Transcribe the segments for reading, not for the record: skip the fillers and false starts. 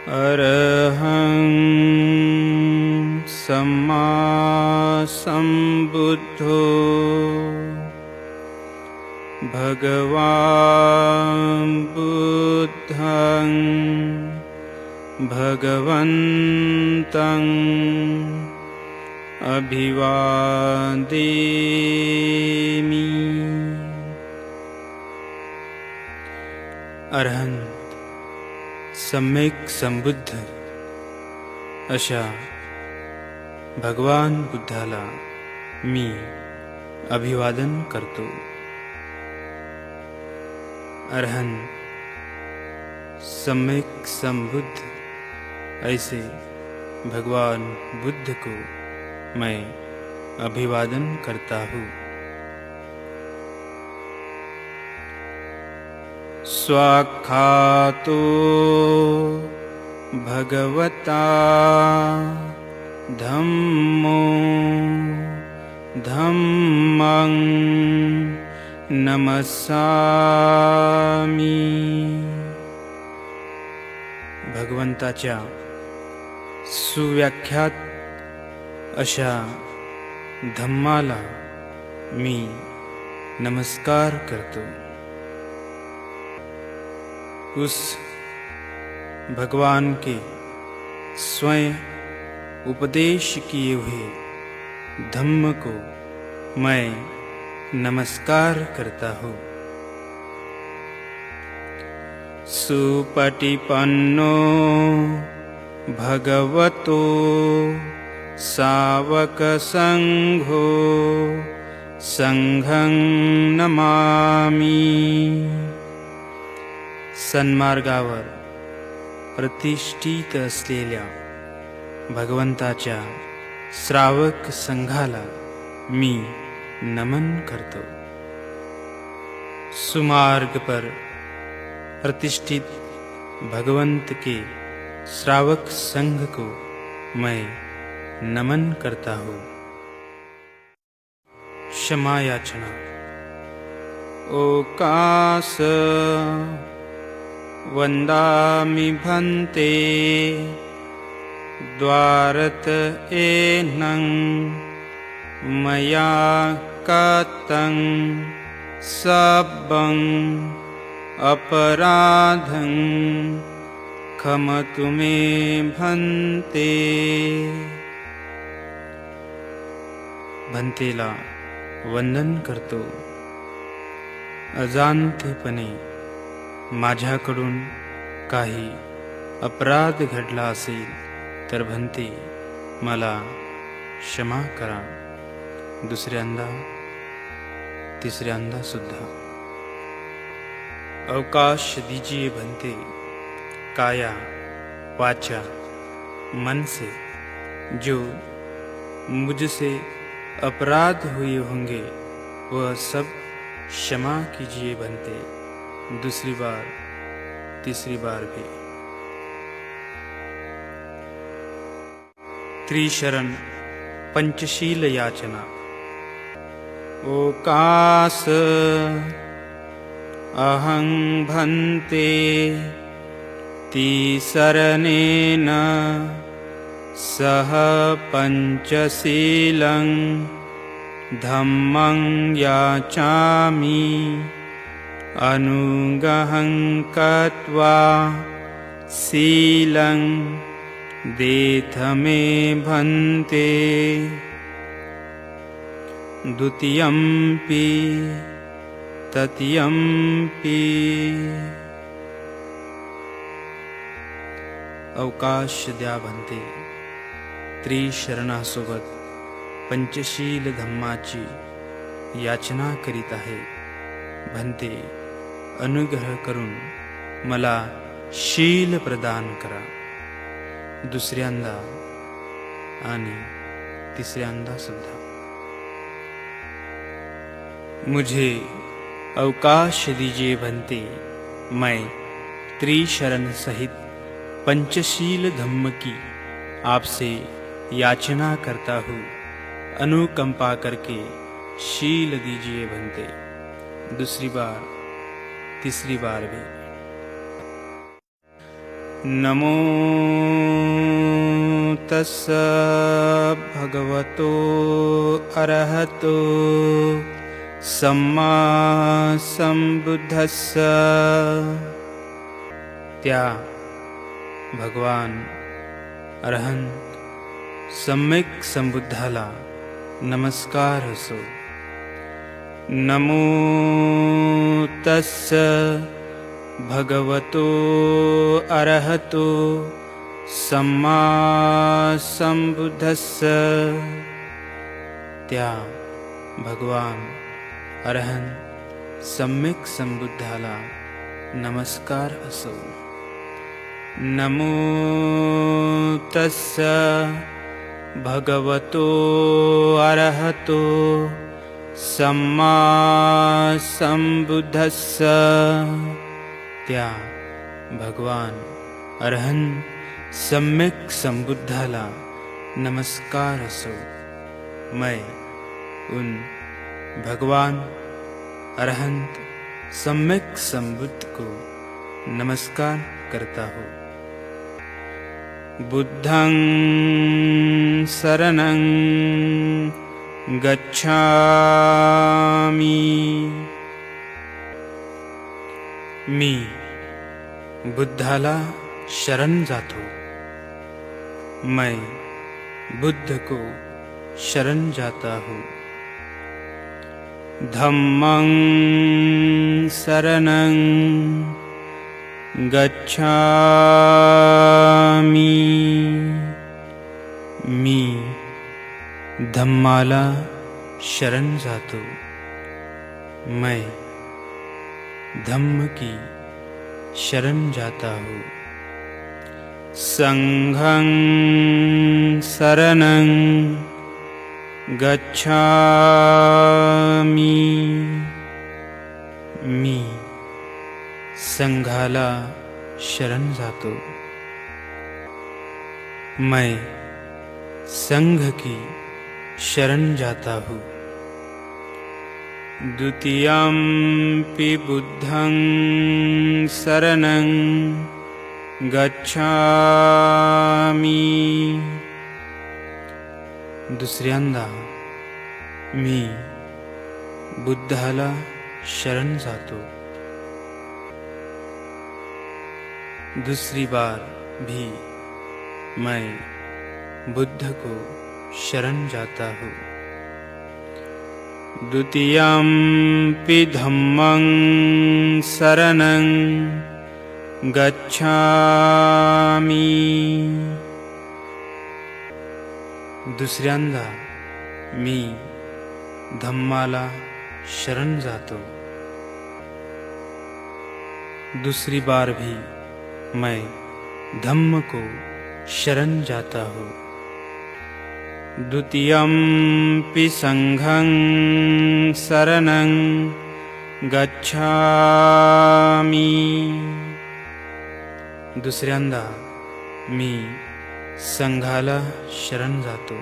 अरहं सम्मा सम्बुद्धो भगवान् बुद्धं भगवन्तं अभिवादेमि। अरहंत सम्यक संबुद्ध अशा भगवान बुद्धाला मी अभिवादन करतो। अरहंत सम्यक संबुद्ध ऐसे भगवान बुद्ध को मैं अभिवादन करता हूँ। स्वाख्यातो भगवता धम्मो धम्मं नमस्सामि। भगवंताच्या सुव्याख्यात अशा धम्माला मी नमस्कार करतो। उस भगवान के स्वयं उपदेश किए हुए धम्म को मैं नमस्कार करता हूँ। सुपटिपन्नो भगवतो सावक संघो संघं नमामि। सन्मार्गावर प्रतिष्ठित असलेल्या भगवंताच्या श्रावक संघाला मी नमन करतो। सुमार्ग पर प्रतिष्ठित भगवंत के श्रावक संघ को मैं नमन करता हूँ। क्षमा याचना। ओकास वंदामि भन्ते द्वारत एनं मया कतं सब्बं अपराधं क्षमतु मे भन्ते। भन्तेला वंदन करतो। अजाणतेपणे माझ्याकडून काही अपराध घडला असेल तर भन्ते मला क्षमा करा। दुसऱ्यांदा तिसऱ्यांदा सुद्धा अवकाश दीजिए भन्ते। काया वाचा मन से जो मुझसे अपराध हुए होंगे वह सब क्षमा कीजिए भन्ते। दूसरी बार तीसरी बार भी। त्रिशरण पंचशील याचना। ओकास अहं भन्ते तिसरणेन सह पंचशीलं धम्मं याचामि। अनुगहं कृत्वा शीलं देथ मे भन्ते। द्वितीयंपि तृतीयंपि। अवकाश द्या भन्ते। त्रिशरणासोबत पंचशील धम्माची याचना करीत आहे। भन्ते अनुग्रह करून मला शील प्रदान करा। दुसऱ्यांदा आणि तिसऱ्यांदा सुद्धा। मुझे अवकाश दीजिए भन्ते। मैं त्रिशरण सहित पंचशील धम्म की आपसे याचना करता हूँ। अनुकंपा करके शील दीजिए भन्ते। दूसरी बार तीसरी बार भी। नमो तस्स भगवतो अरहतो सम्मा संबुद्धस्स। त्या भगवान अरहंत सम्यक संबुद्धाला नमस्कार असो। नमो तस्स भगवतो अरहतो सम्मा संबुद्धस्स। त्या भगवान अरहंत सम्यक संबुद्धाला नमस्कार असो। नमो तस्स भगवतो अरहतो सम्मा संबुद्धस्स। त्या भगवान अरहंत सम्यक संबुद्धाला नमस्कार असो। मैं उन भगवान अरहंत सम्यक संबुद्ध को नमस्कार करता हूँ। बुद्धं शरणं गच्छामि। मी बुद्धाला शरण जातो। मैं बुद्ध को शरण जाता हूँ। धम्मं शरणं गच्छामि। मी धम्माला शरण जातो। मैं धम्म की शरण जाता हूँ। संघं शरणं गच्छामि। मी संघाला शरण जातो। मैं संघ की शरण जाता हूँ। द्वितीयंपि बुद्धं शरणं गच्छामि। दुसऱ्यांदा मी बुद्धाला शरण जातो। दूसरी बार भी मैं बुद्ध को शरण जाता हूँ। द्वितीयंपि धम्मं शरणं गच्छामि। दुसऱ्यांदा मी धम्माला शरण जातो। दूसरी बार भी मैं धम्म को शरण जाता हूँ। द्वितीयंपि संघं शरणं गच्छामि। दुसऱ्यांदा मी संघाला शरण जातो।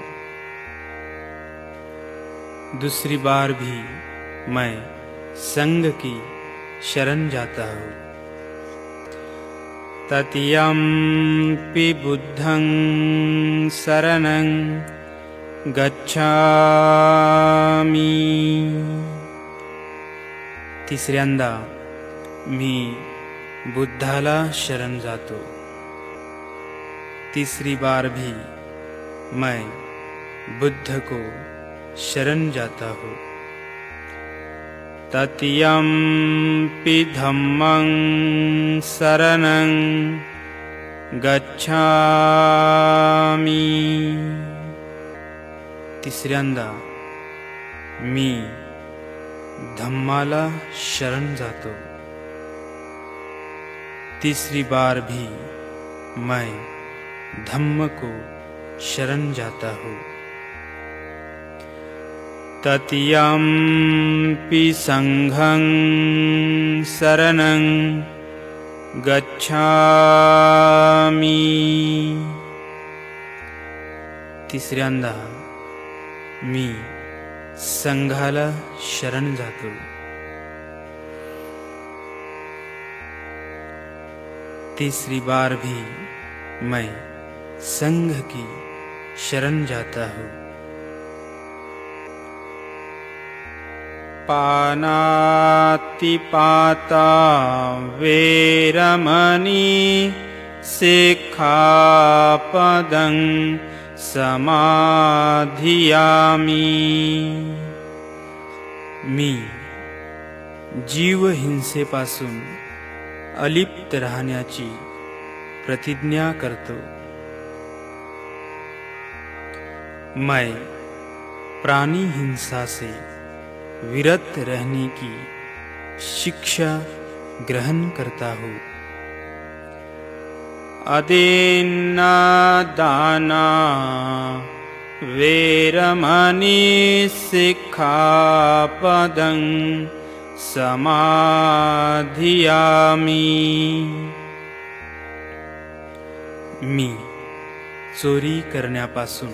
दूसरी बार भी मैं संघ की शरण जाता हूँ। तृतीयंपि बुद्धं शरणं गच्छामि। तिसऱ्यांदा मी बुद्धाला शरण जातो। तीसरी बार भी मैं बुद्ध को शरण जाता हूँ। तृतीयंपि धम्मं शरणं गच्छामि। तिसऱ्यांदा मी धम्माला शरण जातो। तीसरी बार भी मैं धम्म को शरण जाता हूँ। तृतीयंपि संघं शरणं गच्छामि। तिसऱ्यांदा मी संघाला शरण जातो। तीसरी बार भी मैं संघ की शरण जाता हूँ। पानातिपाता वेरमणि सिक्खापदं समाधियामि। मी जीव हिंसेपासून अलिप्त राहण्याची प्रतिज्ञा करतो। मैं प्राणी हिंसा से विरत रहने की शिक्षा ग्रहण करता हूँ। अदेन्नदाना वेरमणि सिक्खापदं समाधियामि। मी चोरी करण्यापासून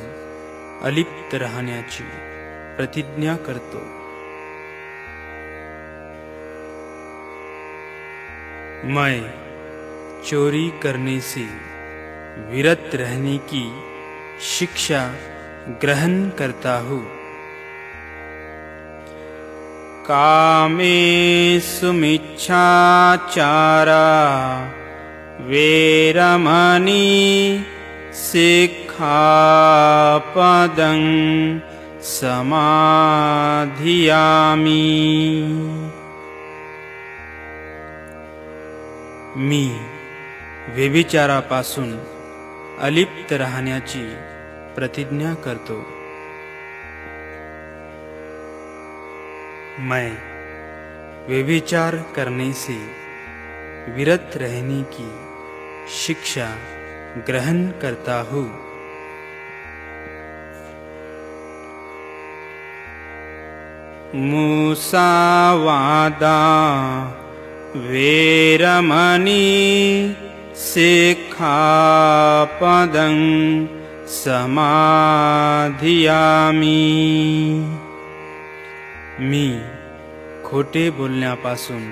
अलिप्त राहण्याची प्रतिज्ञा करतो। मैं चोरी करने से विरत रहने की शिक्षा ग्रहण करता हूँ। कामेषु मिच्छाचारा वेरमणि सिक्खापदं समाधियामि। मी व्यभिचारापासून अलिप्त राहण्याची प्रतिज्ञा करतो। मैं व्यभिचार करने से विरत रहने की शिक्षा ग्रहण करता हूँ। मुसावादा वेरमणि सिक्खापदं समाधियामि। मी खोटे बोलण्यापासून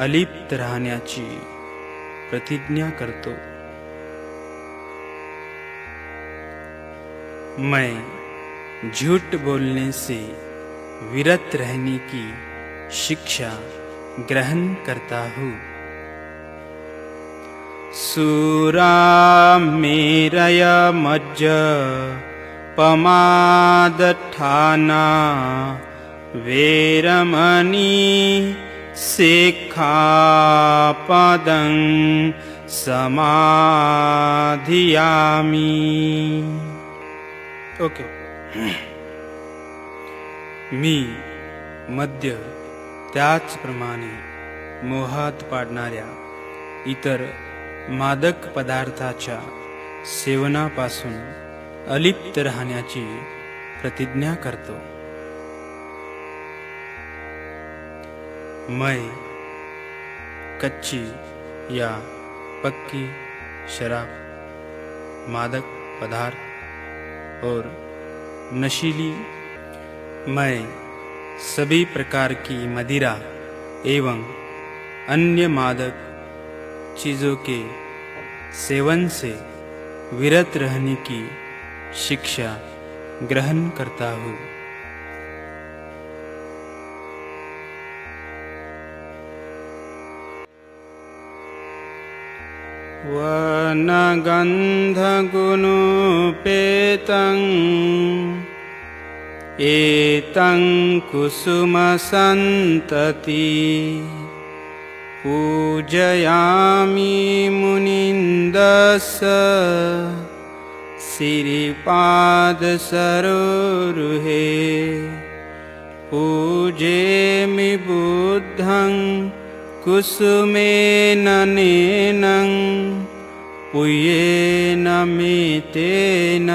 अलिप्त राहण्याची प्रतिज्ञा करतो। मैं झूठ बोलने से विरत रहने की शिक्षा ग्रहण करता हूँ। सुरामेरय मज्ज पमादठाना वेरमणि सिक्खापदं समाधियामि। ओके। मी मद्य त्याचप्रमाणे मोहात पाडणाऱ्या इतर मादक पदार्थाच्या सेवनापासून अलिप्त राहण्याची प्रतिज्ञा करतो। मैं कच्ची या पक्की शराब, मादक पदार्थ और नशीली मैं सभी प्रकार की मदिरा एवं अन्य मादक चीज़ों के सेवन से विरत रहने की शिक्षा ग्रहण करता हूँ। वनगन्धगुणोपेतं एतं कुसुमसन्तति पूजयामि मुनिन्दस्य श्रीपादसरोरुहे। पूजेमि बुद्धं कुसुमेन नेनं पूयेन मे तेन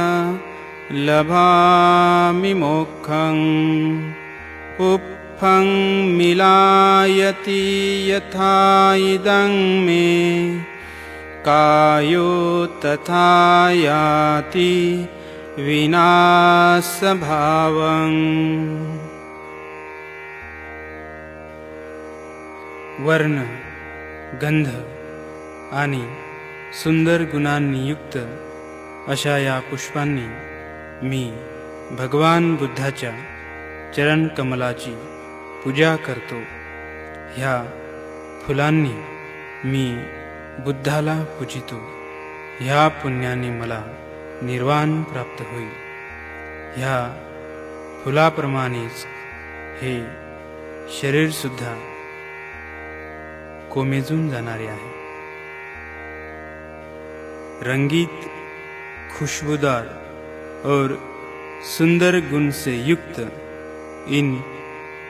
लभामि मोक्षं। पुप्फं मिलायति यथा इदं मे कायो तथा याति विनाशभावं। वर्ण, गंध आणि सुंदर गुणांनी युक्त अशा या पुष्पांनी मी भगवान बुद्धाच्या चरण कमलाची पूजा करतो. ह्या फुलांनी मी बुद्धाला पूजितो. ह्या पुण्याने मला निर्वाण प्राप्त होईल. ह्या फुलाप्रमाणेच हे शरीर सुद्धा कोमेजून जाणारे आहे. रंगीत, खुशबूदार और सुंदर गुण से युक्त इन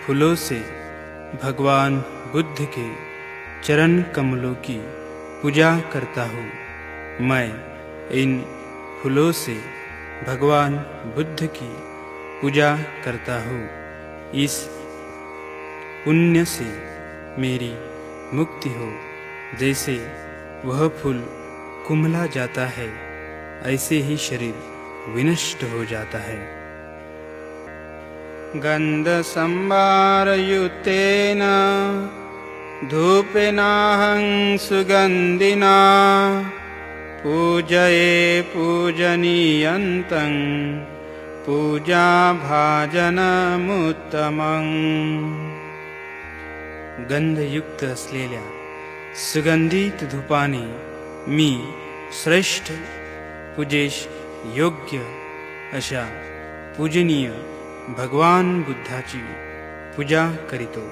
फूलों से भगवान बुद्ध के चरण कमलों की पूजा करता हूँ. मैं इन फूलों से भगवान बुद्ध की पूजा करता हूँ. इस पुण्य से मेरी मुक्ति हो. जैसे वह फूल कुम्हला जाता है, ऐसे ही शरीर विनष्ट हो जाता है. गंध संभारयुतेन धूपेनाहं सुगंधिना पूजये पूजनीयन्तं पूजा भाजनमुत्तमं. गंधयुक्त असलेल्या सुगंधित धूपाने मी श्रेष्ठ पूजेश योग्य अशा पूजनीय भगवान बुद्धाची पूजा करीतो.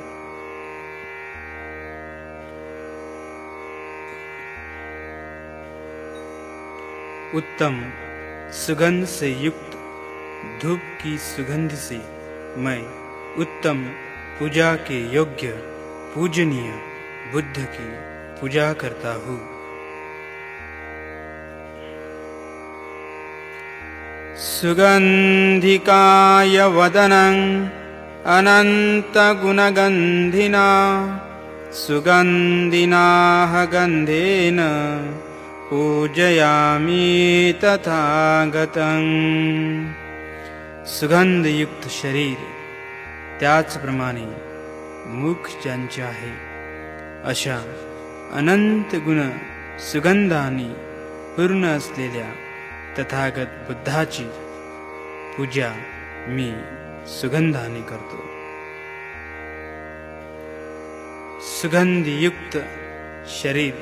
उत्तम सुगंध से युक्त धूप की सुगंध से मैं उत्तम पूजा के योग्य पूजनीय बुद्ध की पूजा करता हूँ. सुगंधिकाय वदनं अनंत गुणगंधिना सुगंधिनाः गंधेन पूजयामि तथागतं. सुगंध युक्त शरीर त्याचप्रमाणे मुख ज्यांचे आहे अशा अनंत गुण सुगंधाने पूर्ण असलेल्या तथागत बुद्धाची पूजा मी सुगंधाने करतो. सुगंधयुक्त शरीर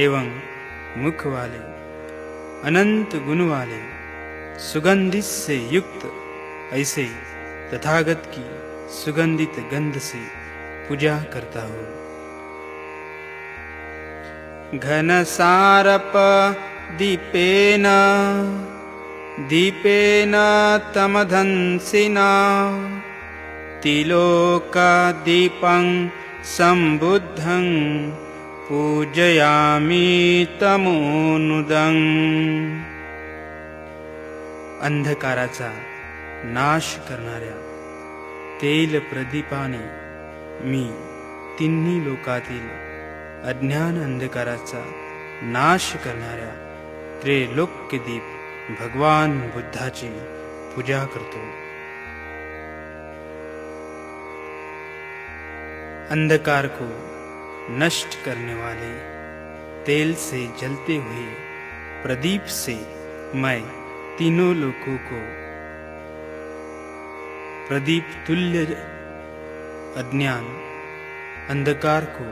एवं मुख वाले अनंत गुण वाले सुगंधित से युक्त ऐसे तथागत की सुगंधित गंध से पूजा करता हूँ. घन सारप दीपेन दीपेन तमधंसिना तिलोका दीपं संबुद्धं पूजयामि तमोनुदं. अंधकाराचा नाश करणाऱ्या तेल प्रदीपाने मी तिन्ही लोकातील अज्ञान अंधकाराचा नाश करणाऱ्या त्रैलोक्य दीप भगवान बुद्धाची पूजा करतो. अंधकार को नष्ट करने वाले तेल से जलते हुए प्रदीप से मैं तीनों लोकों को प्रदीप तुल्य अज्ञान अंधकार को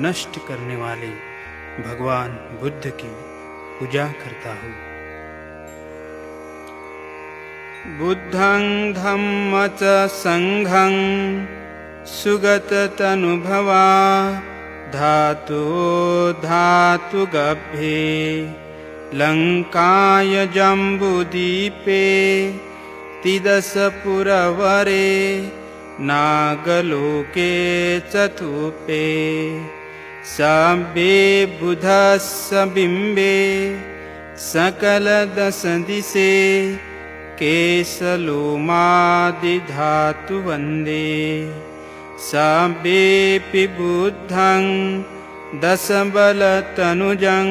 नष्ट करने वाले भगवान बुद्ध की पूजा करता हूँ. बुद्धं धम्म च संघं सुगत तनुभवा धातु धातु गभ्ये लंकाय जम्बुदीपे तिदसपुरवरे नागलोके चतुपे सभ्ये बुधस्य बिम्बे सकल दश दिशे केशलोमादिधातु वन्दे सभ्येऽपि बुद्धं दशबलतनुजं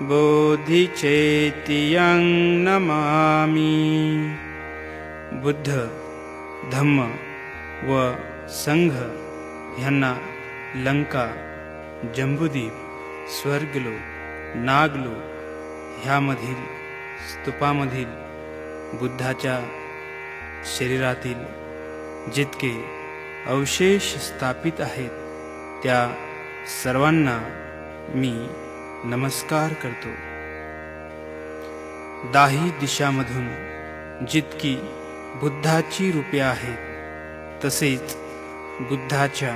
बोधिचेतियं नमामि. बुद्ध, धम्म व संघ ह्यांना लंका, जम्बूद्वीप, स्वर्गलोक, नागलोक ह्यामधील स्तूपामधील बुद्धाच्या शरीरातील जितके अवशेष स्थापित आहेत त्या सर्वांना मी नमस्कार करतो. दाही दिशांमधून जितकी बुद्धाची रूपे आहेत तसेच बुद्धाच्या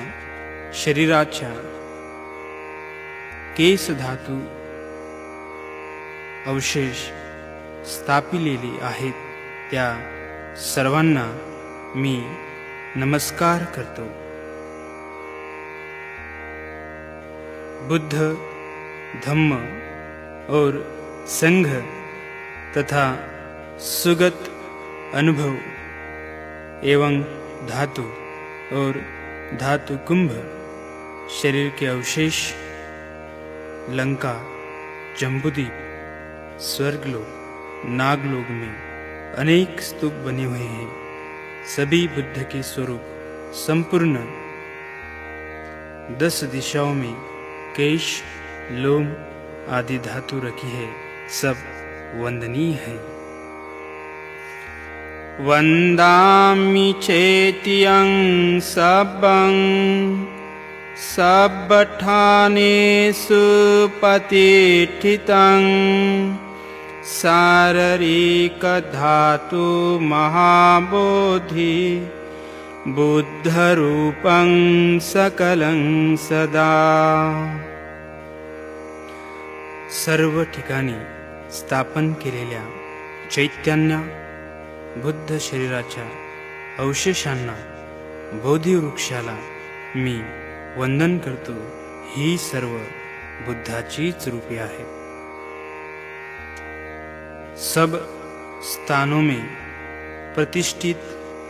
शरीराच्या केस धातू अवशेष स्थापिलेले आहेत त्या सर्वांना मी नमस्कार करतो. बुद्ध, धम्म और संघ तथा सुगत अनुभव एवं धातु और धातु कुंभ शरीर के अवशेष लंका, जम्बूद्वीप, स्वर्गलोक, नागलोक में अनेक स्तूप बने हुए हैं. सभी बुद्ध के स्वरूप संपूर्ण 10 दिशाओं में केश, लोम आदि धातु रखी है. सब वंदनीय है. वंदामि चेत्यं सबं सब्बठानेषु प्रतिष्ठितं शारीरिकधातु महाबोधि बुद्धरूपं सकलं सदा. सर्व ठिकाणी स्थापन केलेल्या चैतन्य बुद्ध शरीराच्या अवशेषांना, बोधिवृक्षाला मी वंदन करतो. ही सर्व बुद्धाचीच रूपे आहेत. सब स्थानों में प्रतिष्ठित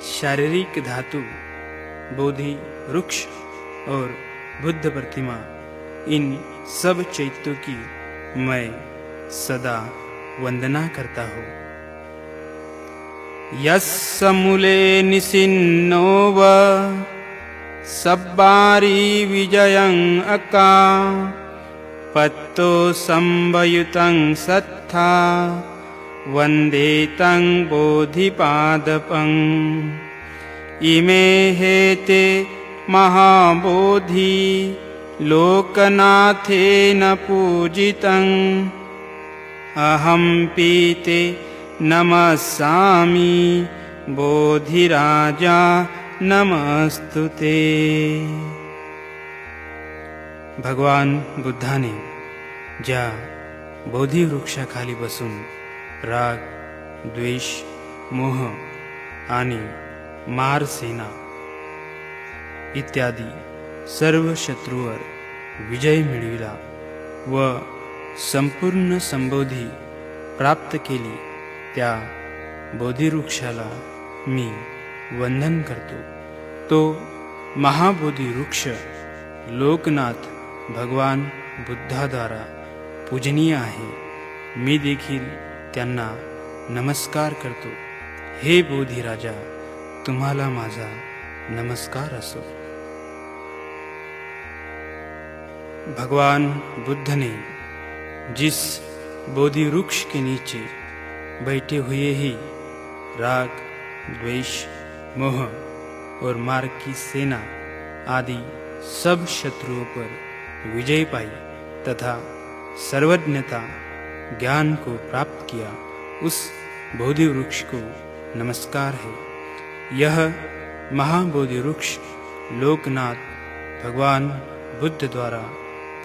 शारीरिक धातु, बोधि वृक्ष और बुद्ध प्रतिमा, इन सब चैत्यों की मैं सदा वंदना करता हूँ. यस्य मूले निसिन्नो व सब्बारी विजयं अका पत्तो संवयुतं सत्था वंदे तं बोधिपादपं. इमे हेते महाबोधि लोकनाथेन पूजितं. अहं पीते नमस्सामि बोधिराजा नमस्तुते. भगवान बुद्धाने ज्या बोधिवृक्षाखाली बसून राग, द्वेष, मोह आणि मारसेना इत्यादी सर्व शत्रूवर विजय मिळविला व संपूर्ण संबोधी प्राप्त केली त्या बोधिवृक्षाला मी वंदन करतो. तो महाबोधी वृक्ष लोकनाथ भगवान बुद्धाद्वारा पूजनीय आहे. मी देखील त्यांना नमस्कार करतो. हे बोधी राजा, तुम्हाला माझा नमस्कार असो. भगवान बुद्ध ने जिस बोधि वृक्ष के नीचे बैठे हुए ही राग, द्वेष, मोह और मार्ग की सेना आदि सब शत्रुओं पर विजय पाई तथा सर्वज्ञता ज्ञान को प्राप्त किया, उस बोधि वृक्ष को नमस्कार है. यह महाबोधि वृक्ष लोकनाथ भगवान बुद्ध द्वारा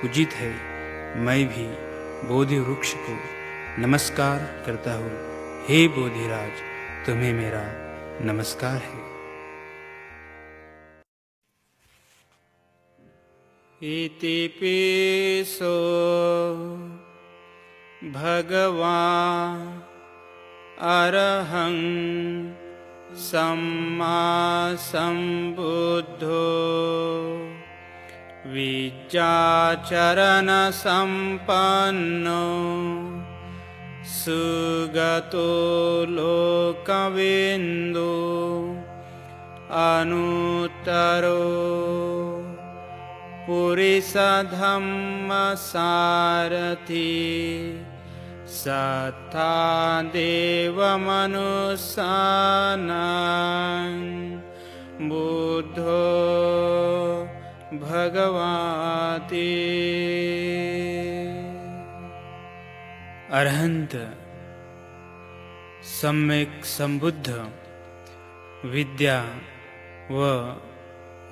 पूजित है. मैं भी बोधि वृक्ष को नमस्कार करता हूँ. हे बोधिराज, तुम्हें मेरा नमस्कार है. इतिपिसो भगवान् अरहं सम्मा सम्बुद्धो विद्याचरण संपन्नो सुगतो लोकविन्दु अनुत्तरो पुरीस धम्म सारथी सत्ता देव मनुष्यानां बुद्धो भगवाति। अरहंत सम्यक संबुद्ध विद्या व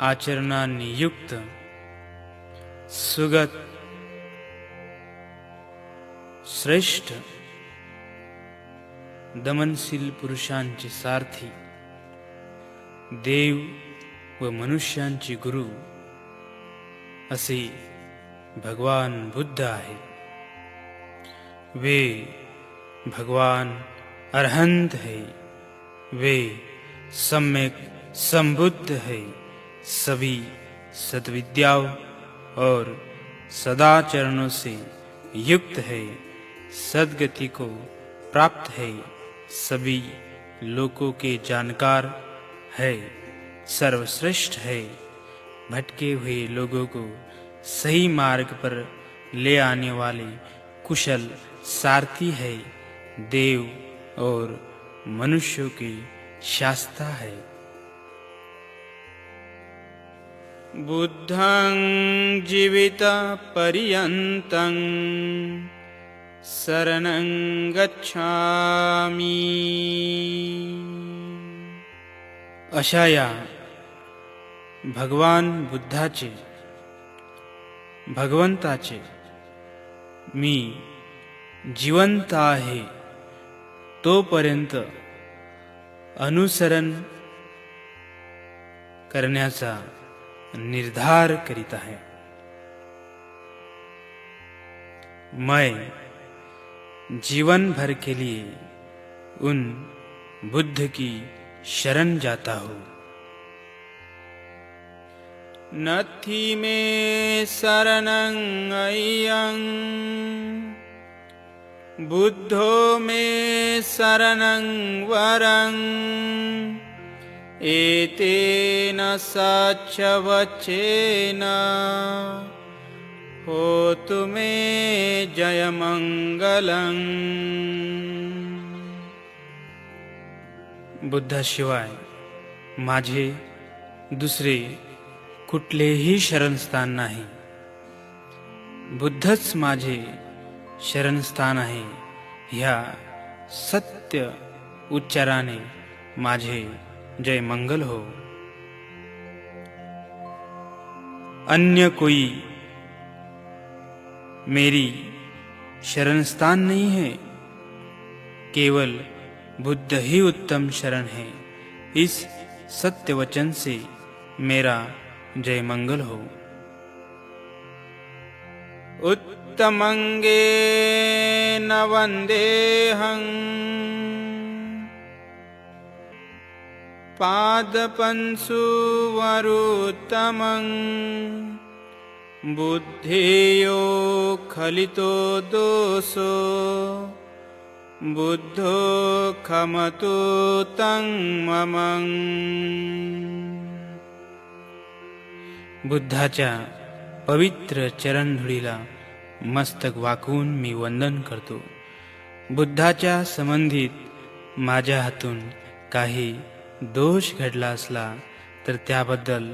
आचरणांनी युक्त सुगत श्रेष्ठ दमनशील पुरुषांचे सारथी देव व मनुष्यांचे गुरु असे भगवान बुद्ध आहेत। वे भगवान अरहंत है, वे सम्यक संबुद्ध है, सभी सद्विद्याओं और सदाचरणों से युक्त है, सद्गति को प्राप्त है, सभी लोकों के जानकार है, सर्वश्रेष्ठ है, भटके हुए लोगों को सही मार्ग पर ले आने वाले कुशल सारथी है, देव और मनुष्यों के शास्ता है। बुद्धं जीवित पर्यन्तं शरणं गच्छामि। अशा या भगवान बुद्धाचे भगवंताचे मी जिवंत आहे तोपर्यंत अनुसरण करण्याचा निर्धार करीत आहे। मैं जीवन भर के लिए उन बुद्ध की शरण जाता हूँ। नथी में शरणं अय्यं बुद्धो में शरणं वरं एतेन सच्च वचेन होतु मे जयमंगलं। बुद्धाशिवाय माझे दुसरे कुठलेही शरणस्थान नाही। बुद्धच माझे शरणस्थान आहे ह्या सत्य उच्चाराने माझे जय मंगल हो। अन्य कोई मेरी शरणस्थान नहीं है, केवल बुद्ध ही उत्तम शरण है। इस सत्य वचन से मेरा जय मंगल हो। उत्तमंगे न वंदेहं पादपंसु वरुत्तमं बुद्धेयो खलितो दोषो बुद्धो खमतो तं ममं। बुद्धाच्या पवित्र चरणधुळीला मस्तक वाकवून मी वंदन करतो। बुद्धाच्या संबंधित माझ्या हातून काही दोष घडला असला तर त्याबद्दल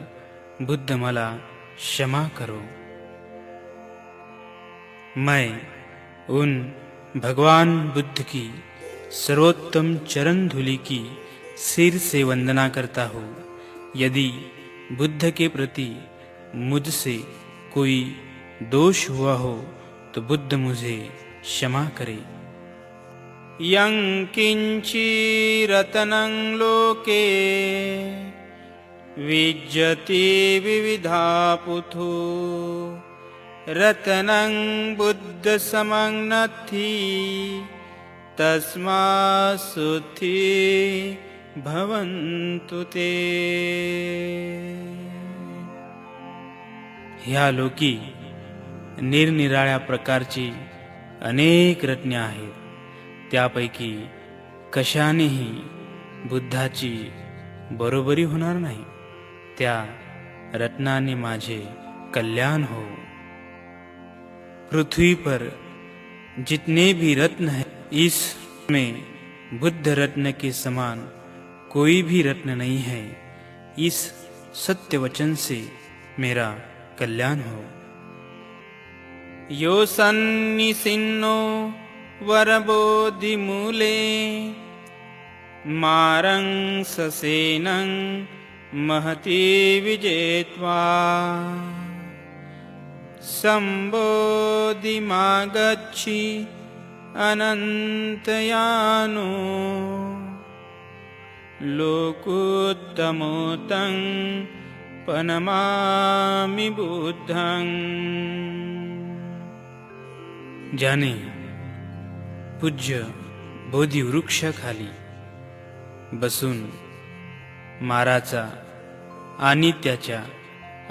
बुद्ध मला क्षमा करो। मैं उन भगवान बुद्ध की सर्वोत्तम चरण धूलि की सिर से वंदना करता हूँ। यदि बुद्ध के प्रति मुझसे कोई दोष हुआ हो तो बुद्ध मुझे क्षमा करे। यं किंची रत्नं लोके विज्जति विविधा पुथो रत्नं बुद्ध समं नथि तस्मात् सुथि भवन्तु ते। ह्या लोकी निरनिराळ्या प्रकारची अनेक रत्ने आहेत, त्यापैकी कशानेही बुद्धाची बरोबरी होणार नाही। त्या रत्नाने माझे कल्याण हो। पृथ्वी पर जितने भी रत्न हैं, इसमें बुद्ध रत्न के समान कोई भी रत्न नहीं है। इस सत्य वचन से मेरा कल्याण हो। यो सन्निसिन्नो वरबोधिमूले मारं ससेनं महती विजेत्वा संबोधिमागच्छि अनन्तयानो लोकोत्तमोतं पनमामि बुद्धं। जाने पूज्य बोधी वृक्षाखाली बसून माराचा आणि त्याच्या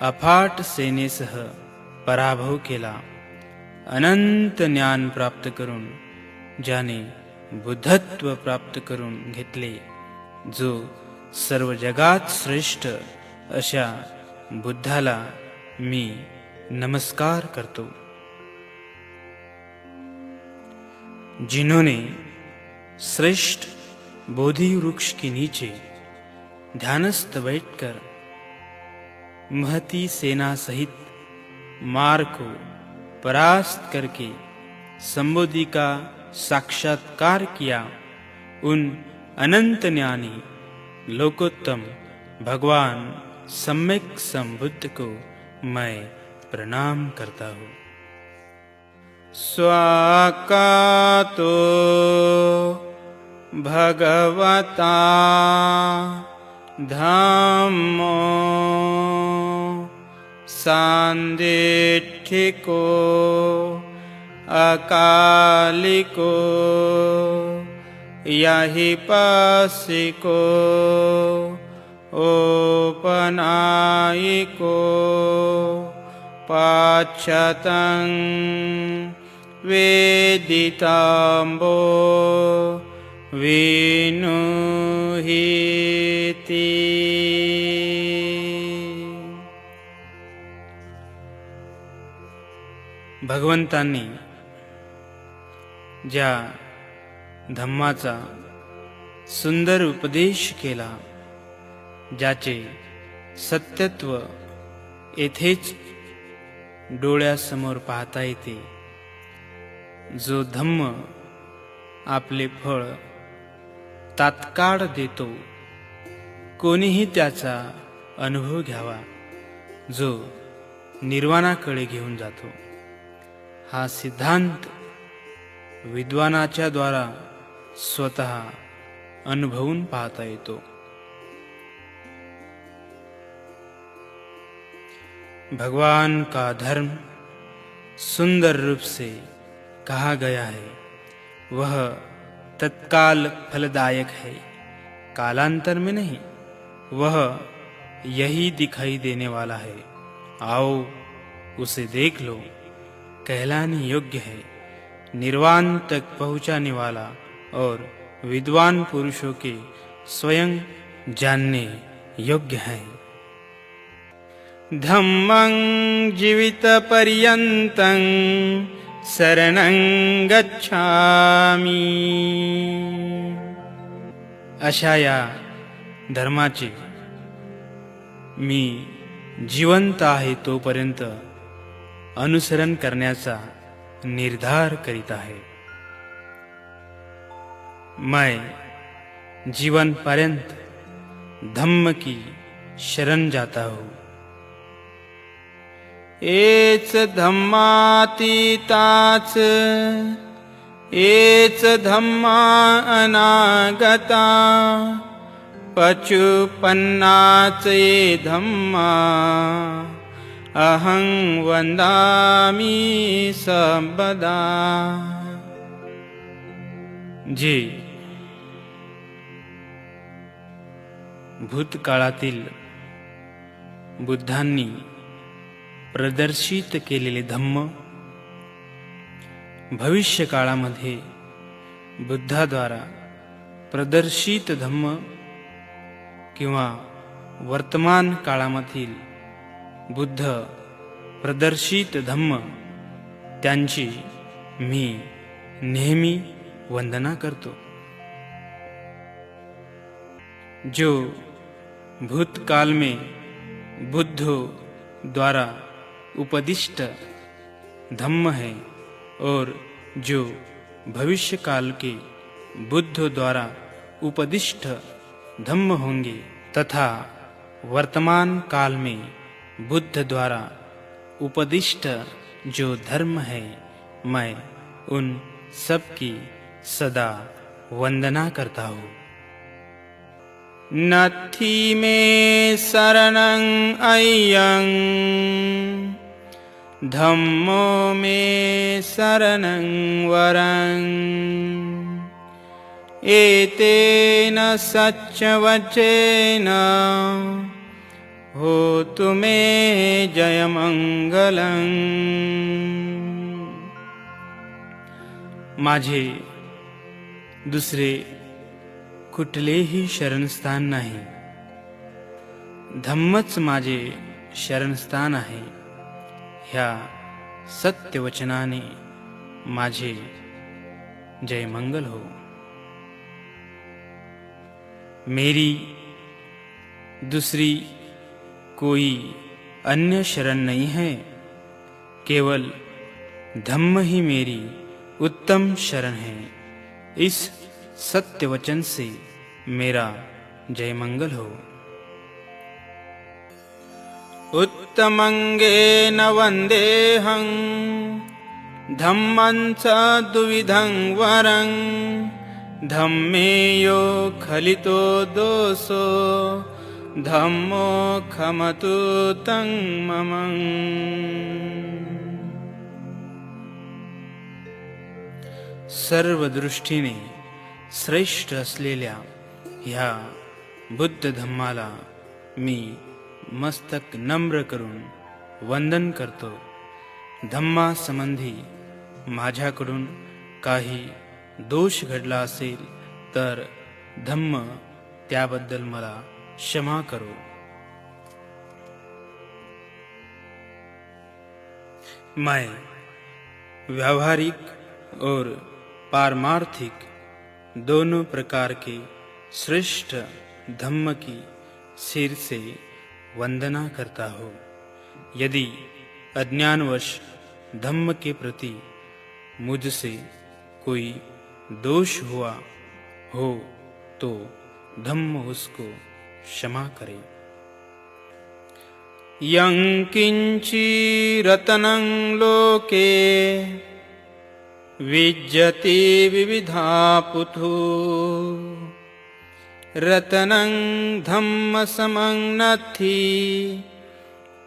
अफाट सेनेसह पराभव केला, अनंत ज्ञान प्राप्त करून ज्याने बुद्धत्व प्राप्त करून घेतले, जो सर्व जगात श्रेष्ठ अशा बुद्धाला मी नमस्कार करतो। जिन्होंने श्रेष्ठ बोधि वृक्ष के नीचे ध्यानस्थ बैठकर महती सेना सहित मार को परास्त करके संबोधि का साक्षात्कार किया, उन अनंत ज्ञानी लोकोत्तम भगवान सम्यक संबुद्ध को मैं प्रणाम करता हूँ। स्वाकातो भगवता धम्मो सांदिठ्ठिको अकालिको याहि पासिको ओपनायिको पाच्छतं वेदिताम्बो विनुहीति। भगवंतांनी ज्या धम्माचा सुंदर उपदेश केला, ज्याचे सत्यत्व येथेच डोळ्यासमोर पाहता येते, जो धम्म आपले फळ तात्काळ देतो, कोणीही त्याचा अनुभव घ्यावा, जो निर्वाणाकडे घेऊन जातो, हा सिद्धांत विद्वानाच्या द्वारा स्वतः अनुभवून पाहता येतो। भगवान का धर्म सुंदर रूप से कहा गया है, वह तत्काल फलदायक है, कालांतर में नहीं। वह यही दिखाई देने वाला है, आओ उसे देख लो, कहलाने योग्य है, निर्वाण तक पहुंचाने वाला और विद्वान पुरुषों के स्वयं जानने योग्य है। धम्मं जीवित पर्यन्तं शरणं गच्छामि। अशा या धर्माचे मी जिवंत आहे तोपर्यंत अनुसरण करण्याचा निर्धार करीत आहे। मैं जीवन पर्यंत धम्म की शरण जाता हूँ। एच धम्मातीताच एच धम्मा अनागता पचुपन्नाच ये धम्मा अहं वंदामि सर्वदा। जे भूतकाळातील बुद्धांनी प्रदर्शित केलेले धम्म, भविष्य काळामध्ये बुद्धाद्वारा प्रदर्शित धम्म किंवा वर्तमान काळामधील बुद्ध प्रदर्शित धम्म त्यांची मी नेहमी वंदना करतो. जो भूतकाल में बुद्धों द्वारा उपदिष्ट धम्म है और जो भविष्य काल के बुद्धों द्वारा उपदिष्ट धम्म होंगे तथा वर्तमान काल में बुद्ध द्वारा उपदिष्ट जो धर्म है, मैं उन सब की सदा वंदना करता हूँ. नत्थि मे शरणं अय्यं धम्मो मे शरणं वरं एतेन सच्चवचेन होतु मे जयमंगलं. माझे दुसरे कुठलेही शरणस्थान नाही. धम्मच माझे शरणस्थान आहे. ह्या सत्यवचनाने माझे जयमंगल हो. मेरी दूसरी कोई अन्य शरण नहीं है. केवल धम्म ही मेरी उत्तम शरण है. इस सत्य वचन से मेरा जयमंगल हो. उत्तमंगेन वंदेहं धम्मं च द्विविधं वरं धम्मेयो खलितो दोषो धम्मो खमतु तं मम. सर्व दृष्टीने श्रेष्ठ असलेल्या ह्या बुद्ध धम्माला मी मस्तक नम्र करून वंदन करतो. धम्मा संबंधी माझ्याकडून काही दोष घडला असेल तर धम्म त्याबद्दल मला क्षमा करो. मैं व्यावहारिक और पारमार्थिक दोनों प्रकार के श्रेष्ठ धम्म की सिर से वंदना करता हूँ. यदि अज्ञानवश धम्म के प्रति मुझसे कोई दोष हुआ हो तो धम्म उसको क्षमा करे. यं किंचि रतनं लोके विज्जति विविधा पुथु रतनं धम्म समं नत्थि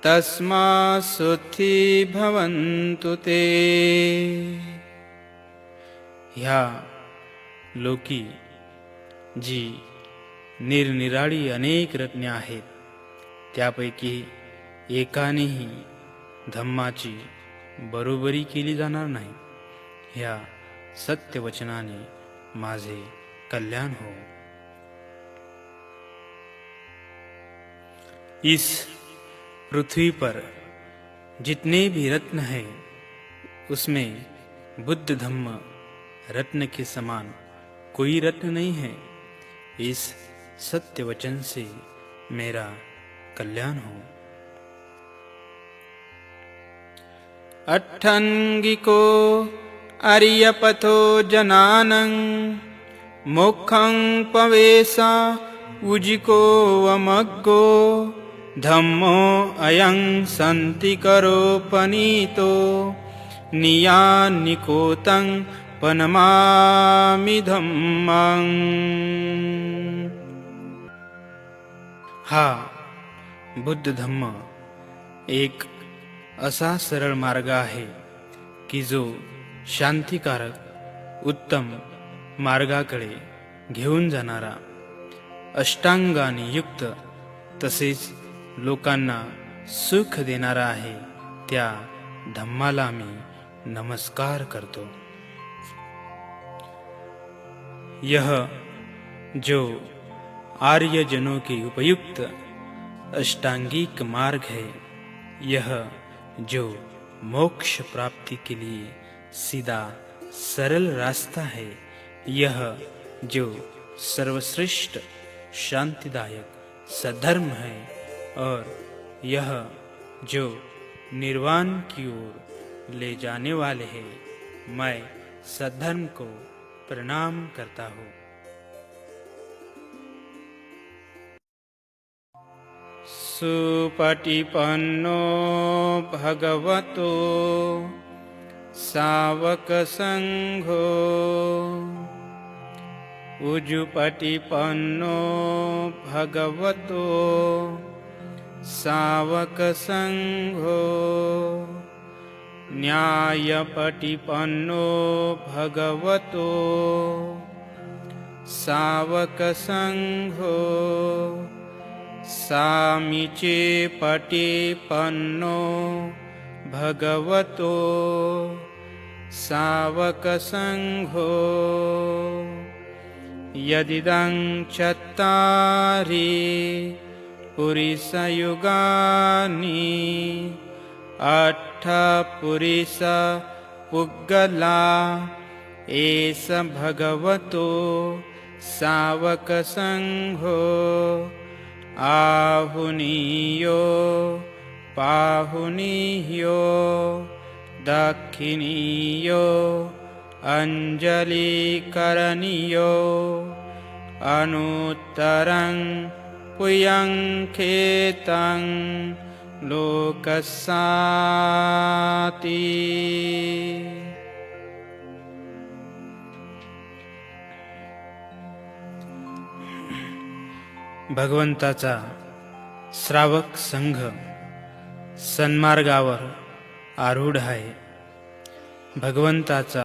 तस्मा सुथि भवन्तु ते. ह्या लोकी जी निरनिराळी अनेक रत्ने आहेत, त्यापैकी एकानेही धम्माची बरोबरी केली जाणार नाही. ह्या सत्यवचनाने माझे कल्याण हो. इस पृथ्वी पर जितने भी रत्न हैं, उसमें बुद्ध धम्म रत्न के समान कोई रत्न नहीं है. इस सत्य वचन से मेरा कल्याण हो. अट्ठंगिको आर्यपथो जनानं मोक्षं पवेशा उजिको वमग्गो धम्मो अयं संतिकरो पनीतो नियानिकोतं पनमामि धम्मं. हा बुद्ध धम्म एक असा सरळ मार्ग आहे की जो शांतिकारक उत्तम मार्गाकडे घेऊन जाणारा, अष्टांगाने युक्त तसेच लोकांना सुख देणारा आहे. त्या धम्माला मी नमस्कार करतो. यह जो आर्यजनों के उपयुक्त अष्टांगिक मार्ग है, यह जो मोक्ष प्राप्ति के लिए सीधा सरल रास्ता है, यह जो सर्वश्रेष्ठ शांतिदायक सधर्म है, और यह जो निर्वाण की ओर ले जाने वाले हैं। मैं सद्धर्म को प्रणाम करता हूँ। सुपटिपन्नो भगवतो सावक संघो उजुपटिपन्नो भगवतो सावक संघो न्यायपटिपन्नो भगवतो सावक संघो सामीचे पटिपन्नो भगवतो सावक संघो यदिदं चत्तारि पुरिसयुगानि अट्ठपुरिस पुग्गला एष भगवतो सावक संघो आहुनीयो पाहुनीयो दक्षिणीयो अंजलिकरणीयो अनुत्तरं पुयंखेतं लोकसाति। भगवंताचा श्रावक संघ सन्मार्गावर आरूढ आहे। भगवंताचा